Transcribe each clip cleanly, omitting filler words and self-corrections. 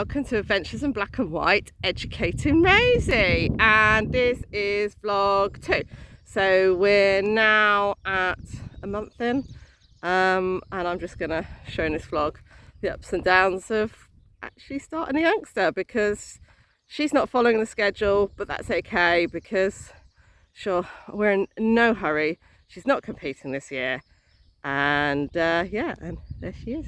welcome to Adventures in Black and White, Educating Rosie, and this is vlog 2. So we're now at a month in, and I'm just gonna show in this vlog the ups and downs of actually starting a youngster, because she's not following the schedule, but that's okay because sure, we're in no hurry. She's not competing this year, and yeah, and there she is.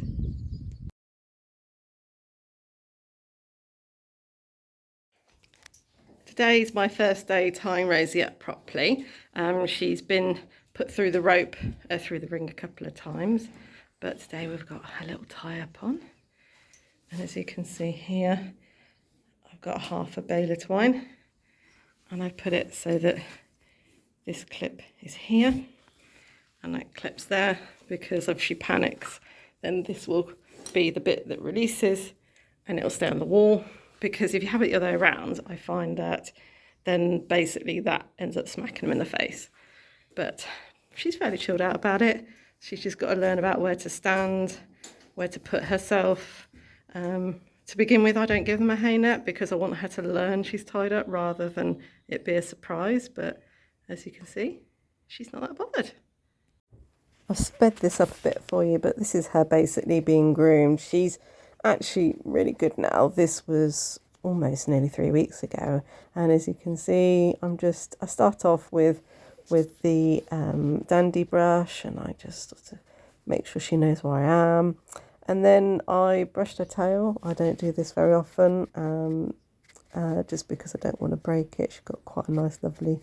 Today's my first day tying Rosie up properly. She's been put through the rope, through the ring a couple of times, but today we've got a little tie up on. And as you can see here, I've got half a bale of twine, and I put it so that this clip is here and that clip's there, because if she panics, then this will be the bit that releases and it'll stay on the wall. Because if you have it the other way around, I find that then basically that ends up smacking them in the face. But she's fairly chilled out about it. She's just got to learn about where to stand, where to put herself. To begin with, I don't give them a hay net because I want her to learn she's tied up rather than it be a surprise. But as you can see, she's not that bothered. I've sped this up a bit for you, but this is her basically being groomed. She's actually really good now. This was almost nearly 3 weeks ago, and as you can see, I start off with the dandy brush, and I just sort of make sure she knows where I am, and then I brushed her tail. I don't do this very often, just because I don't want to break it. She's got quite a nice lovely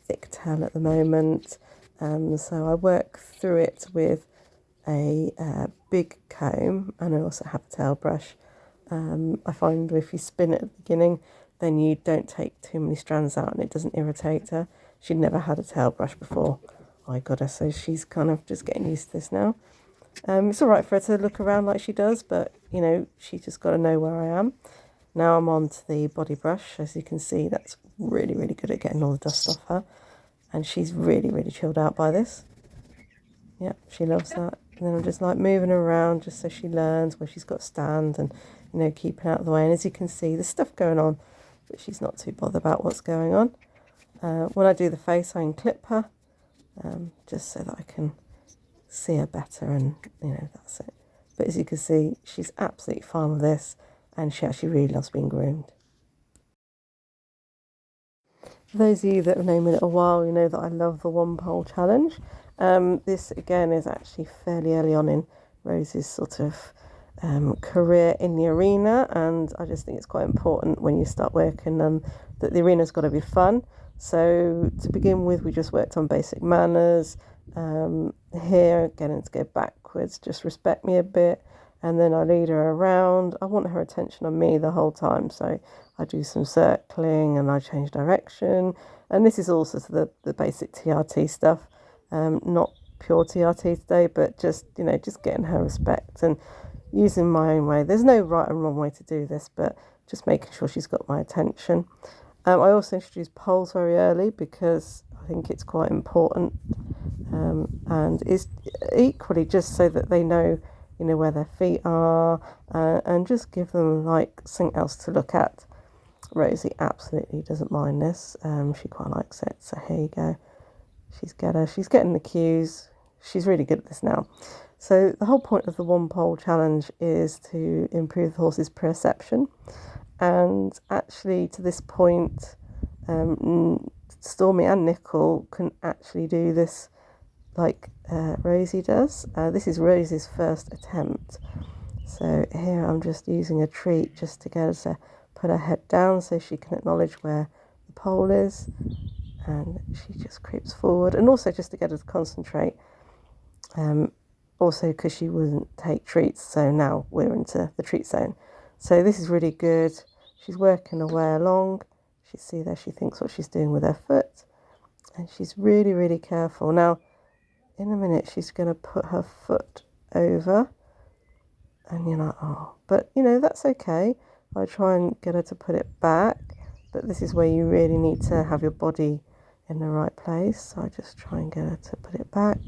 thick tail at the moment, so I work through it with a big comb, and I also have a tail brush. I find if you spin it at the beginning, then you don't take too many strands out and it doesn't irritate her. She'd never had a tail brush before I got her, so she's kind of just getting used to this now. It's all right for her to look around like she does, but you know, she's just got to know where I am. Now I'm on to the body brush. As you can see, that's really, really good at getting all the dust off her, and she's really, really chilled out by this. Yep, she loves that. And then I'm just like moving her around just so she learns where she's got to stand, and you know, keeping out of the way. And as you can see, there's stuff going on, but she's not too bothered about what's going on. When I do the face, I unclip her, just so that I can see her better, and you know, that's it. But as you can see, she's absolutely fine with this, and she actually really loves being groomed. For those of you that have known me a little while, you know that I love the one pole challenge. This again is actually fairly early on in Rosie's sort of career in the arena, and I just think it's quite important when you start working that the arena's got to be fun. So to begin with, we just worked on basic manners. Here, getting to go backwards, just respect me a bit, and then I lead her around. I want her attention on me the whole time, so I do some circling and I change direction. And this is also the basic TRT stuff. Not pure TRT today, but just, you know, just getting her respect and using my own way. There's no right and wrong way to do this, but just making sure she's got my attention. I also introduced poles very early because I think it's quite important, and it's equally just so that they know, you know, where their feet are, and just give them like something else to look at. Rosie absolutely doesn't mind this. She quite likes it. So here you go. She's getting the cues. She's really good at this now. So the whole point of the one pole challenge is to improve the horse's perception. And actually, to this point, Stormy and Nickel can actually do this like Rosie does. This is Rosie's first attempt. So here I'm just using a treat just to get her to put her head down so she can acknowledge where the pole is. And she just creeps forward, and also just to get her to concentrate, also because she wouldn't take treats, so now we're into the treat zone. So this is really good. She's working her way along. You see there, she thinks what she's doing with her foot, and she's really, really careful. Now in a minute she's going to put her foot over, and you're like, oh, but you know, that's okay. I try and get her to put it back, but this is where you really need to have your body in the right place. So I just try and get her to put it back,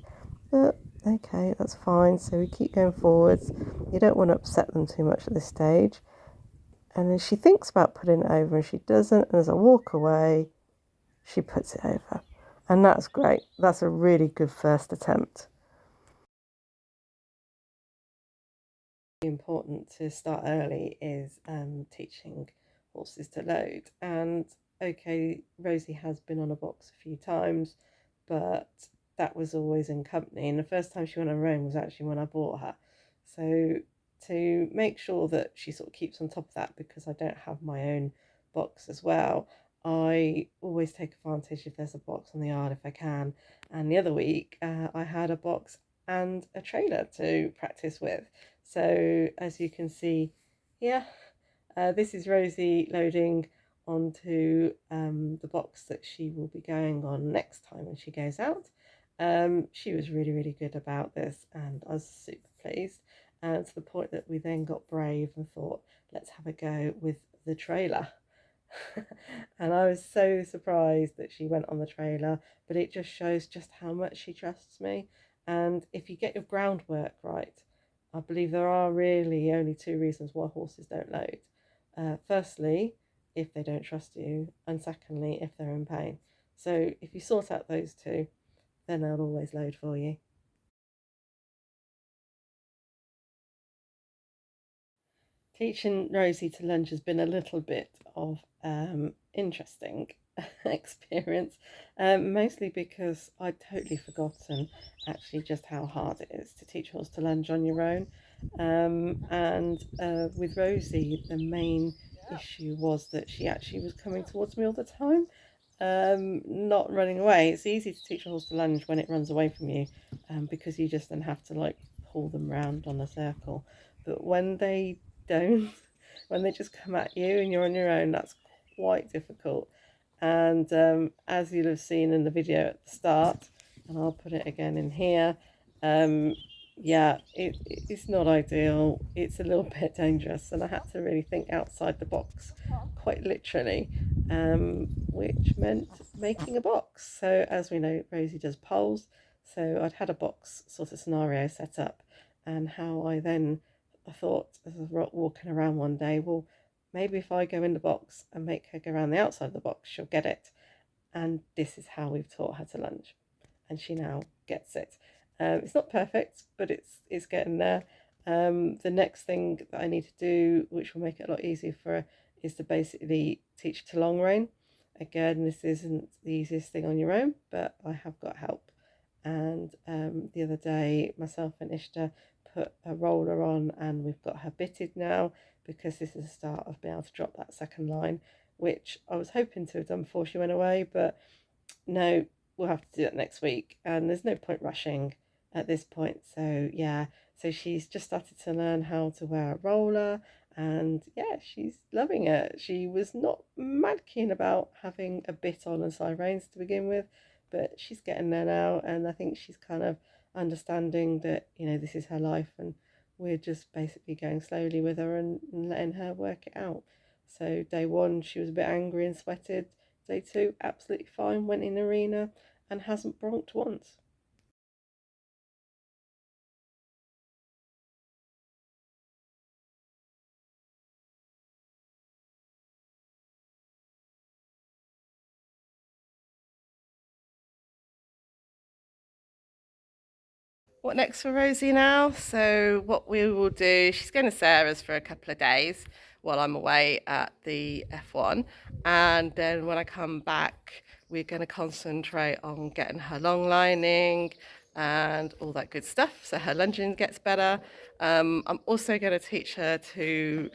but okay, that's fine. So we keep going forwards. You don't want to upset them too much at this stage. And then she thinks about putting it over and she doesn't. And as I walk away, she puts it over. And that's great. That's a really good first attempt. Important to start early is teaching horses to load. And okay, Rosie has been on a box a few times, but that was always in company. And the first time she went on her own was actually when I bought her. So to make sure that she sort of keeps on top of that, because I don't have my own box as well, I always take advantage if there's a box on the yard if I can. And the other week I had a box and a trailer to practice with. So as you can see here, this is Rosie loading onto the box that she will be going on next time when she goes out. She was really, really good about this and I was super pleased. To the point that we then got brave and thought, let's have a go with the trailer. And I was so surprised that she went on the trailer, but it just shows just how much she trusts me. And if you get your groundwork right, I believe there are really only two reasons why horses don't load. Firstly, if they don't trust you, and secondly, if they're in pain. So if you sort out those two, then they'll always load for you. Teaching Rosie to lunge has been a little bit of interesting experience, mostly because I'd totally forgotten actually just how hard it is to teach a horse to lunge on your own. And with Rosie, the main issue was that she actually was coming towards me all the time, not running away. It's easy to teach a horse to lunge when it runs away from you, because you just then have to like pull them round on a circle. But when they don't, when they just come at you and you're on your own, that's quite difficult. And as you'll have seen in the video at the start, and I'll put it again in here, yeah, it's not ideal. It's a little bit dangerous, and I had to really think outside the box, quite literally, which meant making a box. So as we know, Rosie does poles, so I'd had a box sort of scenario set up, and how I thought as I was walking around one day, well, maybe if I go in the box and make her go around the outside of the box, she'll get it. And this is how we've taught her to lunge, and she now gets it. It's not perfect, but it's getting there. The next thing that I need to do, which will make it a lot easier for her, is to basically teach her to long rein. Again, this isn't the easiest thing on your own, but I have got help. And the other day, myself and Ishta put a roller on, and we've got her bitted now, because this is the start of being able to drop that second line, which I was hoping to have done before she went away, but no, we'll have to do that next week. And there's no point rushing at this point. So yeah, so she's just started to learn how to wear a roller, and yeah, she's loving it. She was not mad keen about having a bit on and side reins to begin with, but she's getting there now, and I think she's kind of understanding that, you know, this is her life, and we're just basically going slowly with her and letting her work it out. So day one, she was a bit angry and sweated. Day two, absolutely fine, went in arena and hasn't bronked once. What next for Rosie now? So what we will do, she's going to Sarah's for a couple of days while I'm away at the F1. And then when I come back, we're going to concentrate on getting her long lining and all that good stuff, so her lunging gets better. I'm also going to teach her to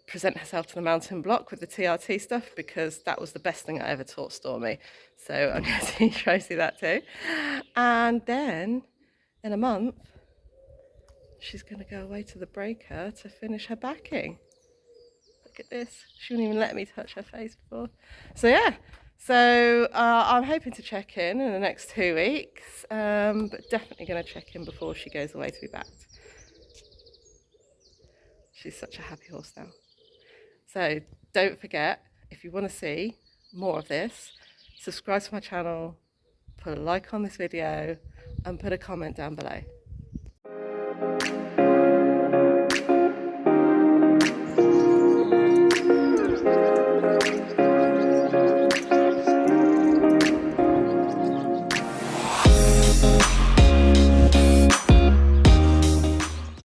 present herself to the mountain block with the TRT stuff, because that was the best thing I ever taught Stormy. So I'm going to teach Rosie that too. And then in a month, she's going to go away to the breaker to finish her backing. Look at this. She wouldn't even let me touch her face before. So yeah. So I'm hoping to check in the next 2 weeks, but definitely going to check in before she goes away to be backed. She's such a happy horse now. So don't forget, if you want to see more of this, subscribe to my channel, put a like on this video, and put a comment down below.